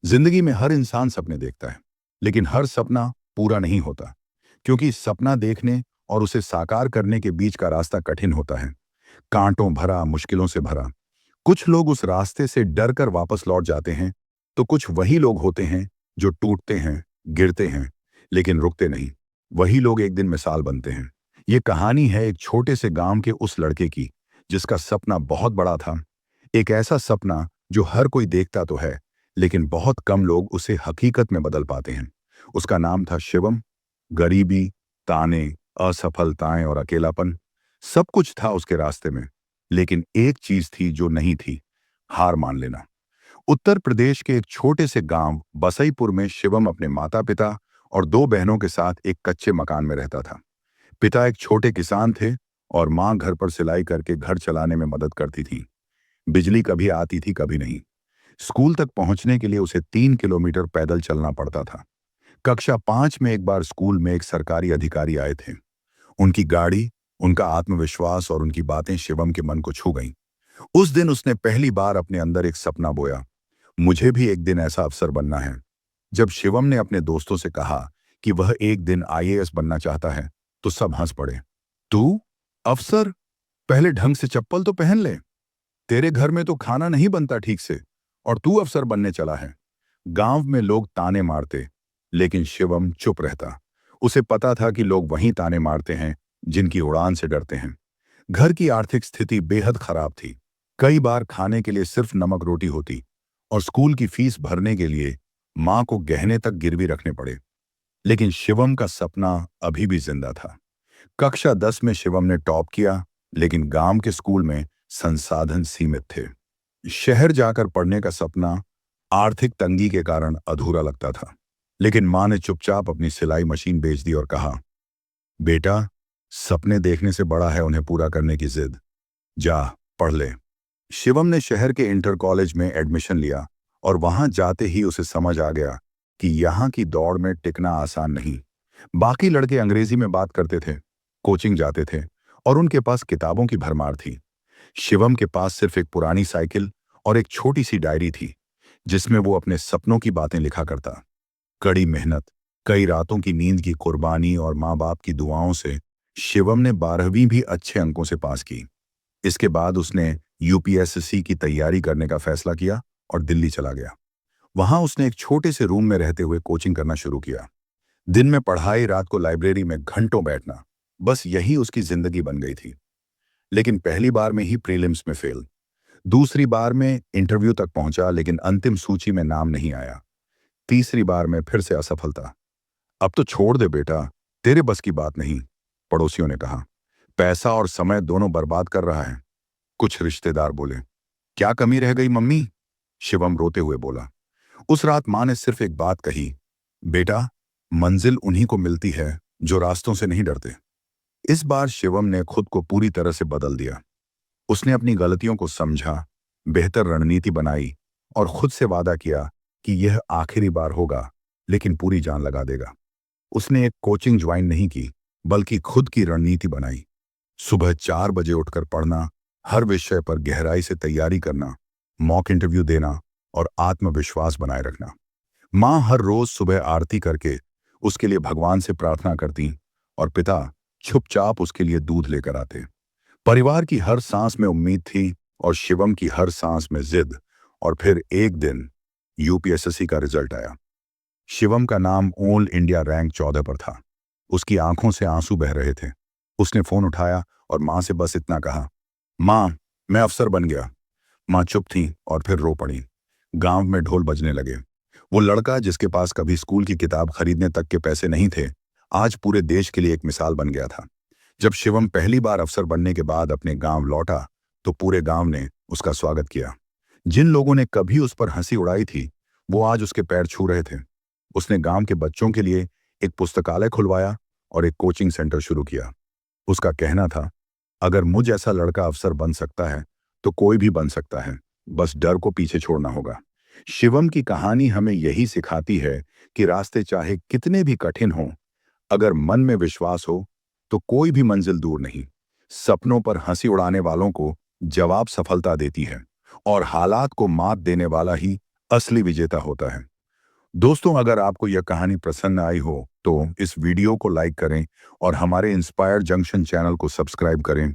जिंदगी में हर इंसान सपने देखता है, लेकिन हर सपना पूरा नहीं होता, क्योंकि सपना देखने और उसे साकार करने के बीच का रास्ता कठिन होता है, कांटों भरा, मुश्किलों से भरा। कुछ लोग उस रास्ते से डर कर वापस लौट जाते हैं, तो कुछ वही लोग होते हैं जो टूटते हैं, गिरते हैं, लेकिन रुकते नहीं। वही लोग एक दिन मिसाल बनते हैं। ये कहानी है एक छोटे से गांव के उस लड़के की, जिसका सपना बहुत बड़ा था। एक ऐसा सपना जो हर कोई देखता तो है, लेकिन बहुत कम लोग उसे हकीकत में बदल पाते हैं। उसका नाम था शिवम। गरीबी, ताने, असफलताएं और अकेलापन, सब कुछ था उसके रास्ते में। लेकिन एक चीज थी जो नहीं थी, हार मान लेना। उत्तर प्रदेश के एक छोटे से गांव बसईपुर में शिवम अपने माता पिता और दो बहनों के साथ एक कच्चे मकान में रहता था। पिता एक छोटे किसान थे और मां घर पर सिलाई करके घर चलाने में मदद करती थी। बिजली कभी आती थी, कभी नहीं। स्कूल तक पहुंचने के लिए उसे 3 किलोमीटर पैदल चलना पड़ता था। कक्षा 5 में एक बार स्कूल में एक सरकारी अधिकारी आए थे। उनकी गाड़ी, उनका आत्मविश्वास और उनकी बातें शिवम के मन को छू गईं। उस दिन उसने पहली बार अपने अंदर एक सपना बोया, मुझे भी एक दिन ऐसा अफसर बनना है। जब शिवम ने अपने दोस्तों से कहा कि वह एक दिन आईएएस बनना चाहता है, तो सब हंस पड़े। तू अफसर? पहले ढंग से चप्पल तो पहन ले। तेरे घर में तो खाना नहीं बनता ठीक से, और तू अफसर बनने चला है। गांव में लोग ताने मारते, लेकिन शिवम चुप रहता। उसे पता था कि लोग वहीं ताने मारते हैं जिनकी उड़ान से डरते हैं। घर की आर्थिक स्थिति बेहद खराब थी। कई बार खाने के लिए सिर्फ नमक रोटी होती, और स्कूल की फीस भरने के लिए मां को गहने तक गिरवी रखने पड़े। लेकिन शिवम का सपना अभी भी जिंदा था। कक्षा 10 में शिवम ने टॉप किया, लेकिन गांव के स्कूल में संसाधन सीमित थे। शहर जाकर पढ़ने का सपना आर्थिक तंगी के कारण अधूरा लगता था। लेकिन मां ने चुपचाप अपनी सिलाई मशीन बेच दी और कहा, बेटा, सपने देखने से बड़ा है उन्हें पूरा करने की जिद। जा, पढ़ ले। शिवम ने शहर के इंटर कॉलेज में एडमिशन लिया, और वहां जाते ही उसे समझ आ गया कि यहाँ की दौड़ में टिकना आसान नहीं। बाकी लड़के अंग्रेजी में बात करते थे, कोचिंग जाते थे, और उनके पास किताबों की भरमार थी। शिवम के पास सिर्फ एक पुरानी साइकिल और एक छोटी सी डायरी थी, जिसमें वो अपने सपनों की बातें लिखा करता। कड़ी मेहनत, कई रातों की नींद की कुर्बानी और माँ बाप की दुआओं से शिवम ने 12वीं भी अच्छे अंकों से पास की। इसके बाद उसने यूपीएससी की तैयारी करने का फैसला किया और दिल्ली चला गया। वहां उसने एक छोटे से रूम में रहते हुए कोचिंग करना शुरू किया। दिन में पढ़ाई, रात को लाइब्रेरी में घंटों बैठना, बस यही उसकी जिंदगी बन गई थी। लेकिन पहली बार में ही प्रीलिम्स में फेल। दूसरी बार में इंटरव्यू तक पहुंचा, लेकिन अंतिम सूची में नाम नहीं आया। तीसरी बार में फिर से असफलता। अब तो छोड़ दे बेटा, तेरे बस की बात नहीं, पड़ोसियों ने कहा। पैसा और समय दोनों बर्बाद कर रहा है। कुछ रिश्तेदार बोले, क्या कमी रह गई मम्मी? शिवम रोते हुए बोला। उस रात मां ने सिर्फ एक बात कही, बेटा, मंजिल उन्हीं को मिलती है जो रास्तों से नहीं डरते। इस बार शिवम ने खुद को पूरी तरह से बदल दिया। उसने अपनी गलतियों को समझा, बेहतर रणनीति बनाई, और खुद से वादा किया कि यह आखिरी बार होगा, लेकिन पूरी जान लगा देगा। उसने एक कोचिंग ज्वाइन नहीं की, बल्कि खुद की रणनीति बनाई। सुबह 4 बजे उठकर पढ़ना, हर विषय पर गहराई से तैयारी करना, मॉक इंटरव्यू देना और आत्मविश्वास बनाए रखना। माँ हर रोज सुबह आरती करके उसके लिए भगवान से प्रार्थना करती, और पिता चुपचाप उसके लिए दूध लेकर आते। परिवार की हर सांस में उम्मीद थी, और शिवम की हर सांस में जिद। और फिर एक दिन यूपीएससी का रिजल्ट आया। शिवम का नाम ऑल इंडिया रैंक 14 पर था। उसकी आंखों से आंसू बह रहे थे। उसने फोन उठाया और मां से बस इतना कहा, मां, मैं अफसर बन गया। मां चुप थी और फिर रो पड़ी। गांव में ढोल बजने लगे। वो लड़का जिसके पास कभी स्कूल की किताब खरीदने तक के पैसे नहीं थे, आज पूरे देश के लिए एक मिसाल बन गया था। जब शिवम पहली बार अफसर बनने के बाद अपने गांव लौटा, तो पूरे गांव ने उसका स्वागत किया। जिन लोगों ने कभी उस पर हंसी उड़ाई थी, वो आज उसके पैर छू रहे थे। उसने गांव के बच्चों के लिए एक पुस्तकालय खुलवाया और एक कोचिंग सेंटर शुरू किया। उसका कहना था, अगर मुझ ऐसा लड़का अफसर बन सकता है, तो कोई भी बन सकता है, बस डर को पीछे छोड़ना होगा। शिवम की कहानी हमें यही सिखाती है कि रास्ते चाहे कितने भी कठिन हों, अगर मन में विश्वास हो, तो कोई भी मंजिल दूर नहीं। सपनों पर हंसी उड़ाने वालों को जवाब सफलता देती है, और हालात को मात देने वाला ही असली विजेता होता है। दोस्तों, अगर आपको यह कहानी पसंद आई हो तो इस वीडियो को लाइक करें और हमारे इंस्पायर जंक्शन चैनल को सब्सक्राइब करें।